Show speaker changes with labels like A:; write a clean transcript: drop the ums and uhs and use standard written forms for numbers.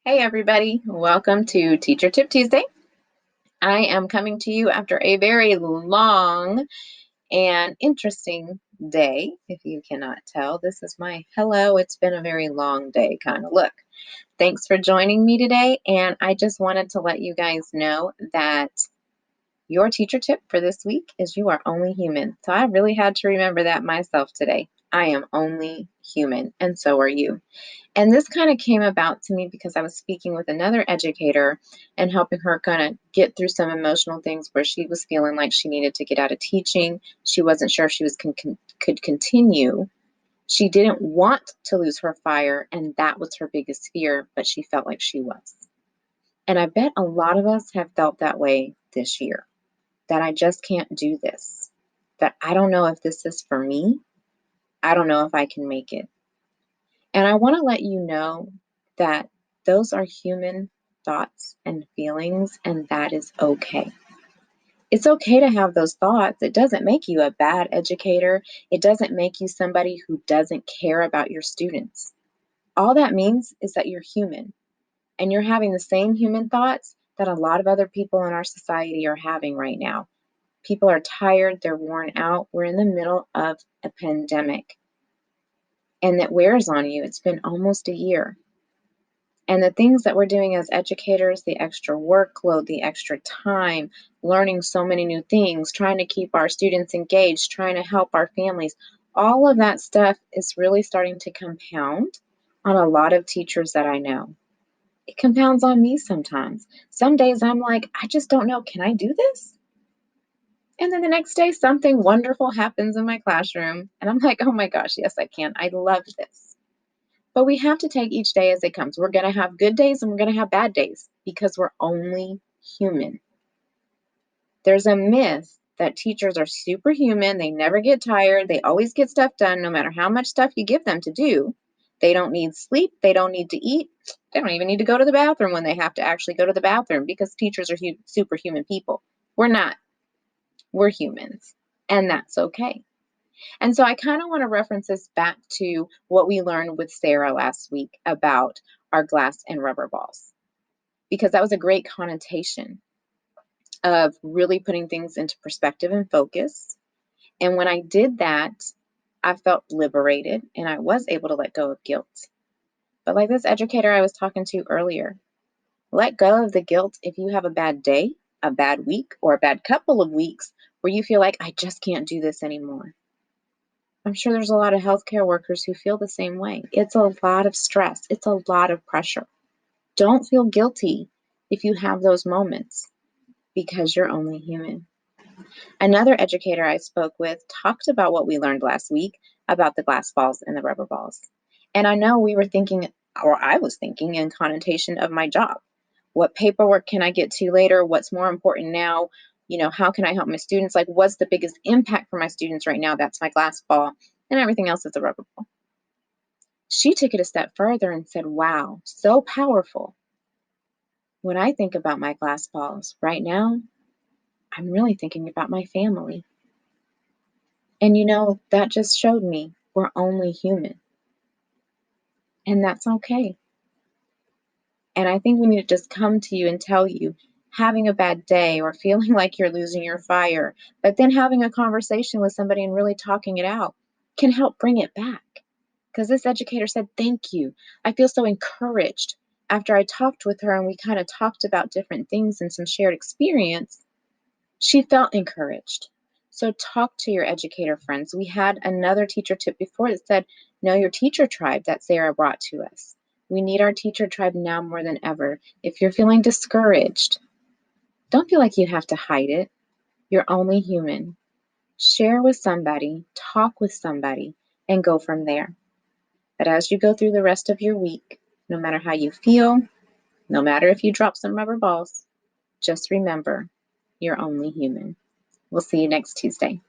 A: Hey everybody, welcome to Teacher Tip Tuesday. I am coming to you after a very long and interesting day. If you cannot tell, this is my hello, it's been a very long day kind of look. Thanks for joining me today, and I just wanted to let you guys know that your teacher tip for this week is you are only human. So I really had to remember that myself today. I am only human, and so are you. And this kind of came about to me because I was speaking with another educator and helping her kind of get through some emotional things where she was feeling like she needed to get out of teaching. She wasn't sure if she could continue. She didn't want to lose her fire, and that was her biggest fear, but she felt like she was. And I bet a lot of us have felt that way this year, that I just can't do this, that I don't know if this is for me. I don't know if I can make it. And I want to let you know that those are human thoughts and feelings, and that is okay. It's okay to have those thoughts. It doesn't make you a bad educator. It doesn't make you somebody who doesn't care about your students. All that means is that you're human and you're having the same human thoughts that a lot of other people in our society are having right now. People are tired, they're worn out. We're in the middle of a pandemic, and that wears on you. It's been almost a year. And the things that we're doing as educators, the extra workload, the extra time, learning so many new things, trying to keep our students engaged, trying to help our families, all of that stuff is really starting to compound on a lot of teachers that I know. It compounds on me sometimes. Some days I'm like, I just don't know, can I do this? And then the next day, something wonderful happens in my classroom, and I'm like, oh my gosh, yes, I can. I love this. But we have to take each day as it comes. We're going to have good days and we're going to have bad days because we're only human. There's a myth that teachers are superhuman. They never get tired. They always get stuff done no matter how much stuff you give them to do. They don't need sleep. They don't need to eat. They don't even need to go to the bathroom when they have to actually go to the bathroom because teachers are superhuman people. We're not. We're humans. And that's okay. And so I kind of want to reference this back to what we learned with Sarah last week about our glass and rubber balls, because that was a great connotation of really putting things into perspective and focus. And when I did that, I felt liberated and I was able to let go of guilt. But like this educator I was talking to earlier, let go of the guilt if you have a bad day, a bad week, or a bad couple of weeks where you feel like, I just can't do this anymore. I'm sure there's a lot of healthcare workers who feel the same way. It's a lot of stress. It's a lot of pressure. Don't feel guilty if you have those moments because you're only human. Another educator I spoke with talked about what we learned last week about the glass balls and the rubber balls. And I know we were thinking, or I was thinking, in connotation of my job. What paperwork can I get to later? What's more important now? How can I help my students? Like, what's the biggest impact for my students right now? That's my glass ball, and everything else is a rubber ball. She took it a step further and said, wow, so powerful. When I think about my glass balls right now, I'm really thinking about my family. And that just showed me we're only human. And that's okay. And I think we need to just come to you and tell you having a bad day or feeling like you're losing your fire, but then having a conversation with somebody and really talking it out can help bring it back. Because this educator said, thank you. I feel so encouraged. After I talked with her and we kind of talked about different things and some shared experience, she felt encouraged. So talk to your educator friends. We had another teacher tip before that said, know your teacher tribe that Sarah brought to us. We need our teacher tribe now more than ever. If you're feeling discouraged, don't feel like you have to hide it. You're only human. Share with somebody, talk with somebody, and go from there. But as you go through the rest of your week, no matter how you feel, no matter if you drop some rubber balls, just remember, you're only human. We'll see you next Tuesday.